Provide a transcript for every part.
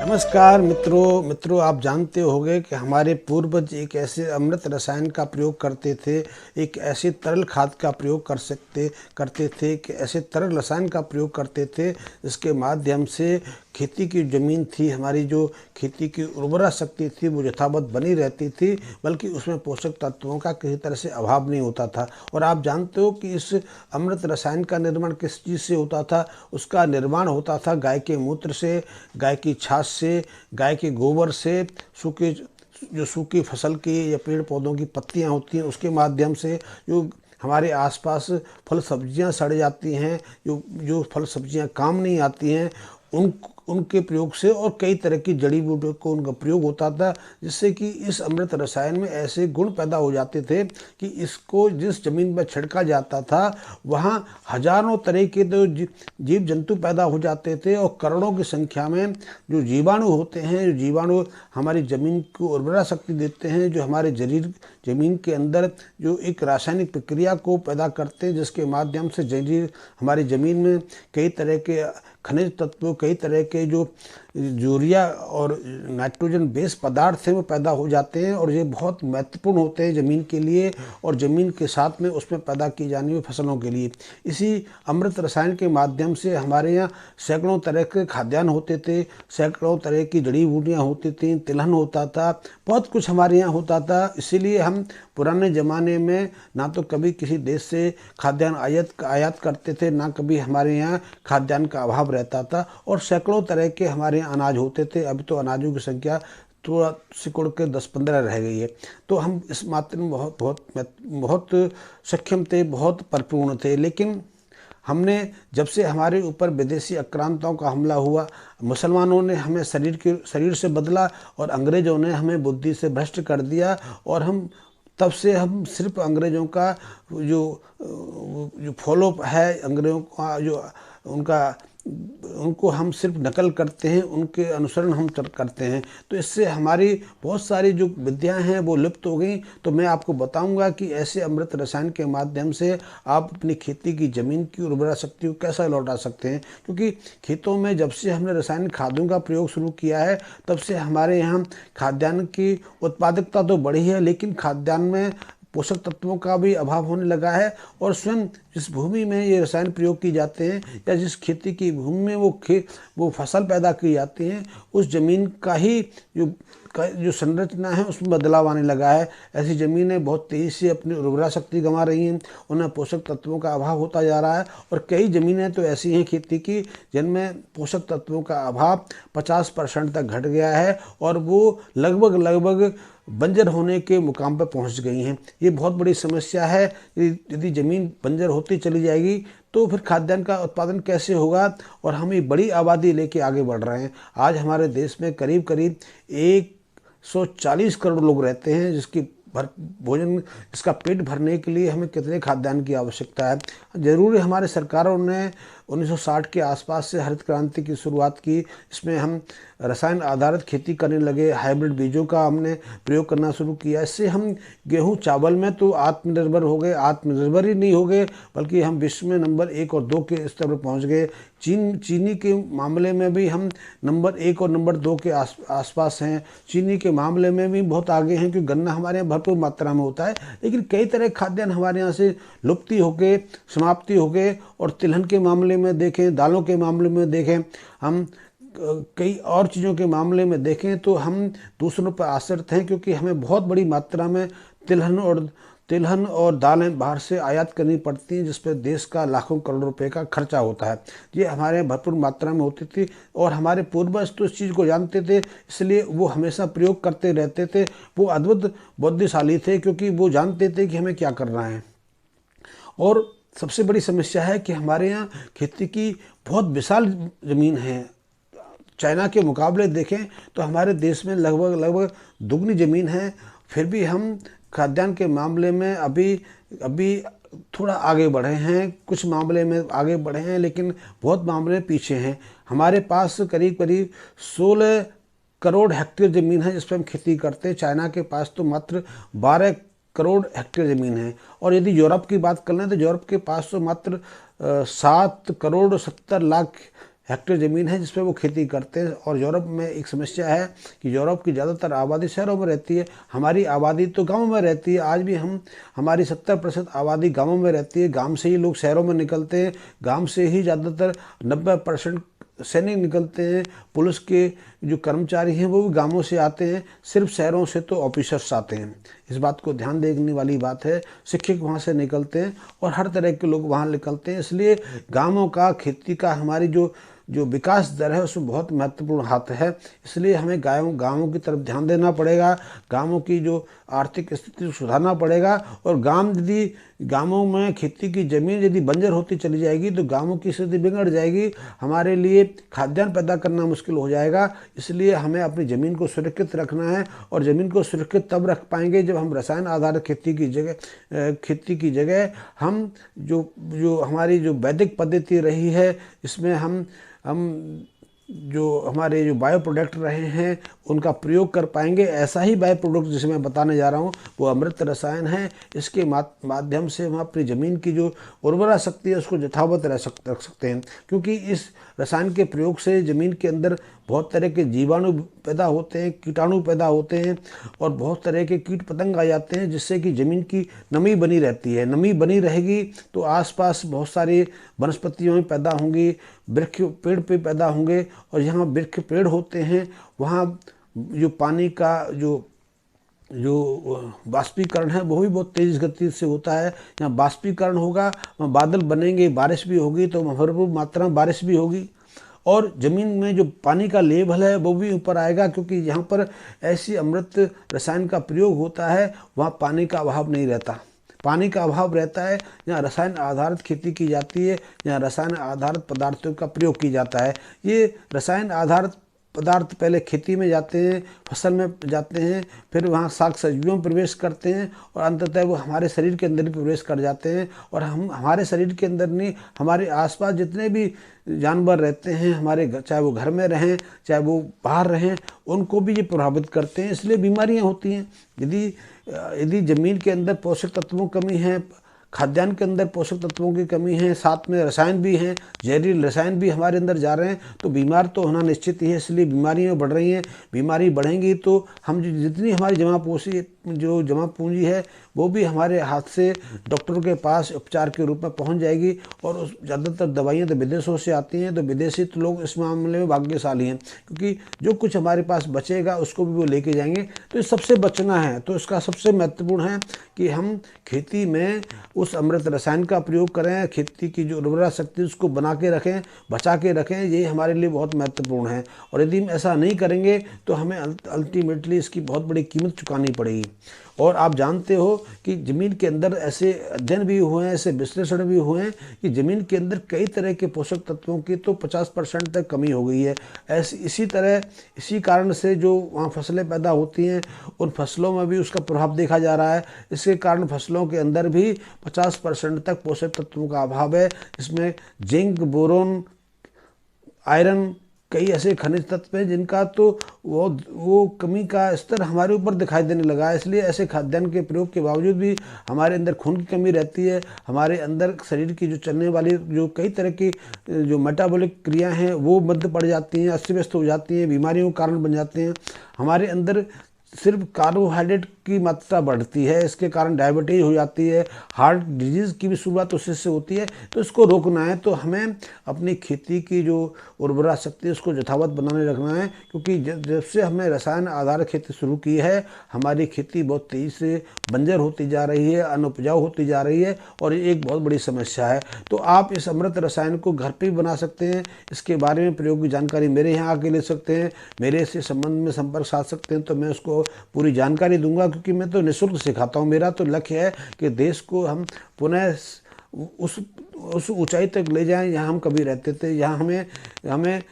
नमस्कार मित्रों, आप जानते होंगे कि हमारे पूर्वज एक ऐसे अमृत रसायन का प्रयोग करते थे, एक ऐसे तरल खाद का प्रयोग करते थे कि ऐसे तरल रसायन का प्रयोग करते थे जिसके माध्यम से खेती की ज़मीन थी, हमारी जो खेती की उर्वरा शक्ति थी वो यथावत बनी रहती थी, बल्कि उसमें पोषक तत्वों का किसी तरह से अभाव नहीं होता था। और आप जानते हो कि इस अमृत रसायन का निर्माण किस चीज़ से होता था? उसका निर्माण होता था गाय के मूत्र से, गाय की छाछ से, गाय के गोबर से, सूखी फसल की या पेड़ पौधों की पत्तियां होती हैं उसके माध्यम से। जो हमारे आसपास फल सब्जियां सड़ जाती हैं, जो फल सब्जियां काम नहीं आती हैं, उनके प्रयोग से और कई तरह की जड़ी बूटियों को उनका प्रयोग होता था, जिससे कि इस अमृत रसायन में ऐसे गुण पैदा हो जाते थे कि इसको जिस जमीन पर छिड़का जाता था वहाँ हजारों तरह के तो जीव जंतु पैदा हो जाते थे और करोड़ों की संख्या में जो जीवाणु होते हैं, जो जीवाणु हमारी ज़मीन को उर्वरा शक्ति देते हैं, जो हमारे ज़मीन के अंदर जो एक रासायनिक प्रक्रिया को पैदा करते हैं जिसके माध्यम से हमारी ज़मीन में कई तरह के खनिज तत्व, कई तरह के जो यूरिया और नाइट्रोजन बेस पदार्थ हैं वो पैदा हो जाते हैं और ये बहुत महत्वपूर्ण होते हैं ज़मीन के लिए और ज़मीन के साथ में उसमें पैदा की जाने वाली फसलों के लिए। इसी अमृत रसायन के माध्यम से हमारे यहाँ सैकड़ों तरह के खाद्यान्न होते थे, सैकड़ों तरह की जड़ी बूटियाँ होती थीं, तिलहन होता था, बहुत कुछ हमारे यहाँ होता था। इसीलिए हम पुराने ज़माने में ना तो कभी किसी देश से खाद्यान्न आयात करते थे, ना कभी हमारे यहाँ खाद्यान्न का अभाव रहता था और सैकड़ों तरह के हमारे यहाँ अनाज होते थे। अभी तो अनाजों की संख्या थोड़ा सिकुड़ के 10-15 रह गई है। तो हम इस मात्रा में बहुत सक्षम थे, बहुत परिपूर्ण थे। लेकिन हमने जब से हमारे ऊपर विदेशी आक्रांताओं का हमला हुआ, मुसलमानों ने हमें शरीर से बदला और अंग्रेज़ों ने हमें बुद्धि से भ्रष्ट कर दिया और तब से हम सिर्फ अंग्रेज़ों का जो फॉलो है, अंग्रेज़ों का जो उनको हम सिर्फ नकल करते हैं, उनके अनुसरण हम करते हैं। तो इससे हमारी बहुत सारी जो विद्याएं हैं वो लुप्त हो गई। तो मैं आपको बताऊंगा कि ऐसे अमृत रसायन के माध्यम से आप अपनी खेती की ज़मीन की उर्वरा शक्ति को कैसा लौटा सकते हैं, क्योंकि खेतों में जब से हमने रासायनिक खादों का प्रयोग शुरू किया है तब से हमारे यहाँ खाद्यान्न की उत्पादकता तो बढ़ी है, लेकिन खाद्यान्न में पोषक तत्वों का भी अभाव होने लगा है और स्वयं जिस भूमि में ये रसायन प्रयोग किए जाते हैं या जिस खेती की भूमि में वो फसल पैदा की जाती हैं उस ज़मीन का ही जो संरचना है उसमें बदलाव आने लगा है। ऐसी ज़मीनें बहुत तेज़ी से अपनी उर्वरा शक्ति गंवा रही हैं, उन्हें पोषक तत्वों का अभाव होता जा रहा है और कई ज़मीनें तो ऐसी हैं खेती की जिनमें पोषक तत्वों का अभाव 50% तक घट गया है और वो लगभग बंजर होने के मुकाम पर पहुंच गई हैं। ये बहुत बड़ी समस्या है। यदि ज़मीन बंजर होती चली जाएगी तो फिर खाद्यान्न का उत्पादन कैसे होगा और हम एक बड़ी आबादी लेके आगे बढ़ रहे हैं। आज हमारे देश में करीब 140 करोड़ लोग रहते हैं, जिसका पेट भरने के लिए हमें कितने खाद्यान्न की आवश्यकता है। जरूर हमारे सरकारों ने 1960 के आसपास से हरित क्रांति की शुरुआत की। इसमें हम रसायन आधारित खेती करने लगे, हाइब्रिड बीजों का हमने प्रयोग करना शुरू किया। इससे हम गेहूं चावल में तो आत्मनिर्भर हो गए, आत्मनिर्भर ही नहीं हो गए बल्कि हम विश्व में नंबर 1 और 2 के स्तर पर पहुंच गए। चीनी के मामले में भी हम नंबर 1 और नंबर 2 के आसपास हैं। चीनी के मामले में भी बहुत आगे हैं क्योंकि गन्ना हमारे यहाँ भरपूर मात्रा में होता है, लेकिन कई तरह खाद्यान्न हमारे यहाँ से लुप्ति हो गए, समाप्ति हो गए। और तिलहन के मामले में देखें, दालों के मामले में देखें, हम कई और चीज़ों के मामले में देखें तो हम दूसरों पर आश्रित हैं, क्योंकि हमें बहुत बड़ी मात्रा में तिलहन और दालें बाहर से आयात करनी पड़ती हैं, जिस पर देश का लाखों करोड़ रुपए का खर्चा होता है। ये हमारे भरपूर मात्रा में होती थी और हमारे पूर्वज तो इस चीज़ को जानते थे, इसलिए वो हमेशा प्रयोग करते रहते थे। वो अद्भुत बुद्धिशाली थे क्योंकि वो जानते थे कि हमें क्या करना है। और सबसे बड़ी समस्या है कि हमारे यहाँ खेती की बहुत विशाल ज़मीन है। चाइना के मुकाबले देखें तो हमारे देश में लगभग दुगनी ज़मीन है, फिर भी हम खाद्यान्न के मामले में अभी थोड़ा आगे बढ़े हैं। कुछ मामले में आगे बढ़े हैं लेकिन बहुत मामले पीछे हैं। हमारे पास करीब 16 करोड़ हेक्टेयर ज़मीन है जिस पर हम खेती करते हैं। चाइना के पास तो मात्र 12 करोड़ हेक्टेयर ज़मीन है। और यदि यूरोप की बात कर लें तो यूरोप के पास तो मात्र 7 करोड़ 70 लाख हेक्टेयर ज़मीन है जिस पर वो खेती करते हैं। और यूरोप में एक समस्या है कि यूरोप की ज़्यादातर आबादी शहरों में रहती है, हमारी आबादी तो गाँव में रहती है। आज भी हमारी 70% आबादी गाँवों में रहती है। गाँव से ही लोग शहरों में निकलते हैं, गाँव से ही ज़्यादातर 90% सैनिक निकलते हैं। पुलिस के जो कर्मचारी हैं वो भी गांवों से आते हैं, सिर्फ शहरों से तो ऑफिसर्स आते हैं। इस बात को ध्यान देने वाली बात है। शिक्षक वहाँ से निकलते हैं और हर तरह के लोग वहाँ निकलते हैं। इसलिए गांवों का खेती का हमारी जो विकास दर है उसमें बहुत महत्वपूर्ण हाथ है। इसलिए हमें गाँवों की तरफ ध्यान देना पड़ेगा, गाँवों की जो आर्थिक स्थिति को सुधारना पड़ेगा। और गाँवों में खेती की ज़मीन यदि बंजर होती चली जाएगी तो गाँवों की स्थिति बिगड़ जाएगी, हमारे लिए खाद्यान्न पैदा करना मुश्किल हो जाएगा। इसलिए हमें अपनी ज़मीन को सुरक्षित रखना है, और ज़मीन को सुरक्षित तब रख पाएंगे जब हम रसायन आधारित खेती की जगह हम जो हमारी जो वैदिक पद्धति रही है इसमें हम जो हमारे जो बायो प्रोडक्ट रहे हैं उनका प्रयोग कर पाएंगे। ऐसा ही बायो प्रोडक्ट जिसे मैं बताने जा रहा हूँ वो अमृत रसायन है। इसके माध्यम से हम अपनी ज़मीन की जो उर्वरा शक्ति है उसको यथावत रख सकते हैं, क्योंकि इस रसायन के प्रयोग से ज़मीन के अंदर बहुत तरह के जीवाणु पैदा होते हैं, कीटाणु पैदा होते हैं और बहुत तरह के कीट पतंग आ जाते हैं, जिससे कि ज़मीन की नमी बनी रहती है। नमी बनी रहेगी तो आसपास बहुत सारी वनस्पतियाँ पैदा होंगी, वृक्ष पेड़ पे पैदा होंगे, और जहाँ वृक्ष पेड़ होते हैं वहाँ जो पानी का जो बाष्पीकरण है वो भी बहुत तेज़ गति से होता है। यहाँ बाष्पीकरण होगा, वहाँ बादल बनेंगे, बारिश भी होगी, तो भरपूर मात्रा में बारिश भी होगी, और ज़मीन में जो पानी का लेवल है वो भी ऊपर आएगा, क्योंकि यहाँ पर ऐसी अमृत रसायन का प्रयोग होता है वहाँ पानी का अभाव नहीं रहता। पानी का अभाव रहता है जहाँ रसायन आधारित खेती की जाती है, जहाँ रसायन आधारित पदार्थों का प्रयोग किया जाता है। ये रसायन आधारित पदार्थ पहले खेती में जाते हैं, फसल में जाते हैं, फिर वहाँ शाक सब्जियों में प्रवेश करते हैं, और अंततः वो हमारे शरीर के अंदर भी प्रवेश कर जाते हैं। और हम हमारे शरीर के अंदर नहीं, हमारे आसपास जितने भी जानवर रहते हैं हमारे, चाहे वो घर में रहें चाहे वो बाहर रहें, उनको भी ये प्रभावित करते हैं। इसलिए बीमारियाँ होती हैं। यदि ज़मीन के अंदर पोषक तत्वों की कमी है, खाद्यान्न के अंदर पोषक तत्वों की कमी है, साथ में रसायन भी हैं, जहरीले रसायन भी हमारे अंदर जा रहे हैं, तो बीमार तो होना निश्चित ही है। इसलिए बीमारियां बढ़ रही हैं। बीमारी बढ़ेंगी तो हम जितनी हमारी जमा पूंजी है वो भी हमारे हाथ से डॉक्टर के पास उपचार के रूप में पहुंच जाएगी। और ज़्यादातर दवाइयाँ तो विदेशों से आती हैं, तो विदेशी तो लोग इस मामले में भाग्यशाली हैं, क्योंकि जो कुछ हमारे पास बचेगा उसको भी वो लेके जाएंगे। तो इस सबसे बचना है, तो इसका सबसे महत्वपूर्ण है कि हम खेती में उस अमृत रसायन का प्रयोग करें, खेती की जो उर्वरा शक्ति उसको बना के रखें, बचा के रखें, ये हमारे लिए बहुत महत्वपूर्ण है। और यदि हम ऐसा नहीं करेंगे तो हमें अल्टीमेटली इसकी बहुत बड़ी कीमत चुकानी पड़ेगी। और आप जानते हो कि ज़मीन के अंदर ऐसे अध्ययन भी हुए हैं, ऐसे विश्लेषण भी हुए हैं कि ज़मीन के अंदर कई तरह के पोषक तत्वों की तो 50% तक कमी हो गई है। इसी कारण से जो वहाँ फसलें पैदा होती हैं उन फसलों में भी उसका प्रभाव देखा जा रहा है। इसके कारण फसलों के अंदर भी 50% तक पोषक तत्वों का अभाव है। इसमें जिंक, बोरोन, आयरन, कई ऐसे खनिज तत्व हैं जिनका तो वो कमी का स्तर हमारे ऊपर दिखाई देने लगा है। इसलिए ऐसे खाद्यान्न के प्रयोग के बावजूद भी हमारे अंदर खून की कमी रहती है, हमारे अंदर शरीर की जो चलने वाली जो कई तरह की जो मेटाबॉलिक क्रिया हैं वो बंद पड़ जाती हैं, अस्त व्यस्त हो जाती हैं, बीमारियों का कारण बन जाते हैं। हमारे अंदर सिर्फ कार्बोहाइड्रेट की मात्रा बढ़ती है, इसके कारण डायबिटीज हो जाती है, हार्ट डिजीज़ की भी शुरुआत उसी से होती है। तो इसको रोकना है तो हमें अपनी खेती की जो उर्वरा शक्ति उसको यथावत बनाने रखना है, क्योंकि जब से हमने रसायन आधारित खेती शुरू की है हमारी खेती बहुत तेज़ी से बंजर होती जा रही है, अनुपजाऊ होती जा रही है, और ये एक बहुत बड़ी समस्या है। तो आप इस अमृत रसायन को घर पर भी बना सकते हैं। इसके बारे में प्रयोग की जानकारी मेरे यहाँ आके ले सकते हैं, मेरे से संबंध में संपर्क साध सकते हैं, तो मैं उसको पूरी जानकारी दूंगा, क्योंकि मैं तो निःशुल्क सिखाता हूँ। मेरा तो लक्ष्य है कि देश को हम पुनः उस ऊंचाई तक ले जाएं जहाँ हम कभी रहते थे। यहाँ हमें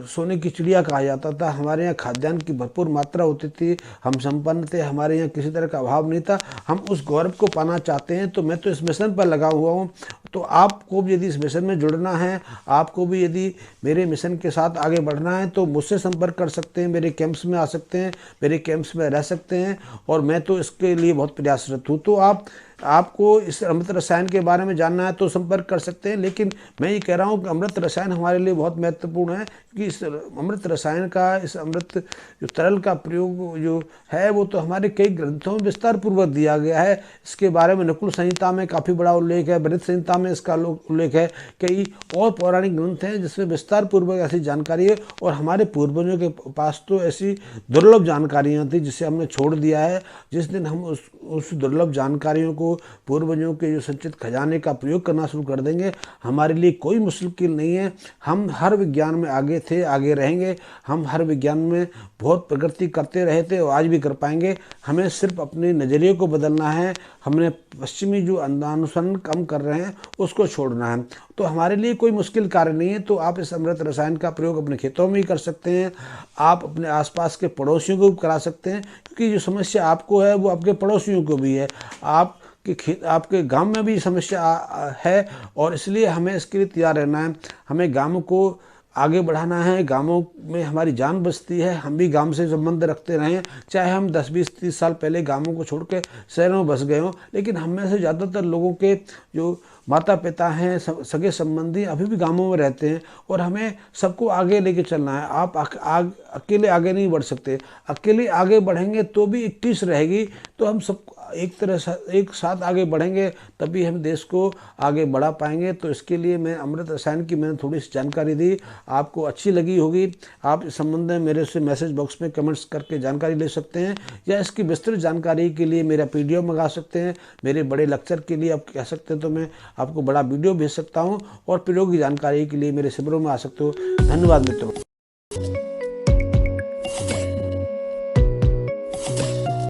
सोने की चिड़िया कहा जाता था। हमारे यहाँ खाद्यान्न की भरपूर मात्रा होती थी, हम संपन्न थे, हमारे यहाँ किसी तरह का अभाव नहीं था। हम उस गौरव को पाना चाहते हैं, तो मैं तो इस मिशन पर लगा हुआ हूँ। तो आपको भी यदि इस मिशन में जुड़ना है, आपको भी यदि मेरे मिशन के साथ आगे बढ़ना है, तो मुझसे संपर्क कर सकते हैं, मेरे कैंप्स में आ सकते हैं, मेरे कैंप्स में रह सकते हैं, और मैं तो इसके लिए बहुत प्रयासरत हूँ। तो आपको इस अमृत रसायन के बारे में जानना है तो संपर्क वर्क कर सकते हैं, लेकिन मैं ये कह रहा हूँ कि अमृत रसायन हमारे लिए बहुत महत्वपूर्ण है, क्योंकि इस अमृत रसायन का, इस अमृत जो तरल का प्रयोग जो है वो तो हमारे कई ग्रंथों में विस्तार पूर्वक दिया गया है। इसके बारे में नकुल संहिता में काफ़ी बड़ा उल्लेख है, बृहत संहिता में इसका उल्लेख है, कई और पौराणिक ग्रंथ हैं जिसमें विस्तार पूर्वक ऐसी जानकारी है। और हमारे पूर्वजों के पास तो ऐसी दुर्लभ जानकारियाँ थी जिसे हमने छोड़ दिया है। जिस दिन हम उस दुर्लभ जानकारियों को, पूर्वजों के जो संचित खजाने का प्रयोग करना शुरू कर देंगे, हमारे लिए कोई मुश्किल नहीं है। हम हर विज्ञान में आगे थे, आगे रहेंगे। हम हर विज्ञान में बहुत प्रगति करते रहे थे और आज भी कर पाएंगे। हमें सिर्फ अपने नज़रिए को बदलना है। हमने पश्चिमी जो अनुसरण कम कर रहे हैं उसको छोड़ना है, तो हमारे लिए कोई मुश्किल कार्य नहीं है। तो आप इस अमृत रसायन का प्रयोग अपने खेतों में ही कर सकते हैं, आप अपने आसपास के पड़ोसियों को भी करा सकते हैं, क्योंकि जो समस्या आपको है वो आपके पड़ोसियों को भी है, आपके गांव में भी समस्या है। और इसलिए हमें इसके लिए तैयार रहना है। हमें गांव को आगे बढ़ाना है। गांवों में हमारी जान बसती है, हम भी गांव से संबंध रखते रहें, चाहे हम 10, 20, 30 साल पहले गांवों को छोड़ के शहरों में बस गए हों। लेकिन हम में से ज़्यादातर लोगों के जो माता पिता हैं, सगे संबंधी अभी भी गांवों में रहते हैं, और हमें सबको आगे लेके चलना है। आप अकेले आगे नहीं बढ़ सकते। अकेले आगे बढ़ेंगे तो भी 21 रहेगी, तो हम सब एक साथ आगे बढ़ेंगे, तभी हम देश को आगे बढ़ा पाएंगे। तो इसके लिए मैं अमृत रसायन की मैंने थोड़ी सी जानकारी दी, आपको अच्छी लगी होगी। आप इस संबंध में मेरे से मैसेज बॉक्स में कमेंट्स करके जानकारी ले सकते हैं, या इसकी विस्तृत जानकारी के लिए मेरा PDF मंगा सकते हैं। मेरे बड़े लेक्चर के लिए आप कह सकते हैं तो मैं आपको बड़ा वीडियो भेज सकता हूँ, और प्रयोग की जानकारी के लिए मेरे शिविरों में आ सकते हो। धन्यवाद मित्रों।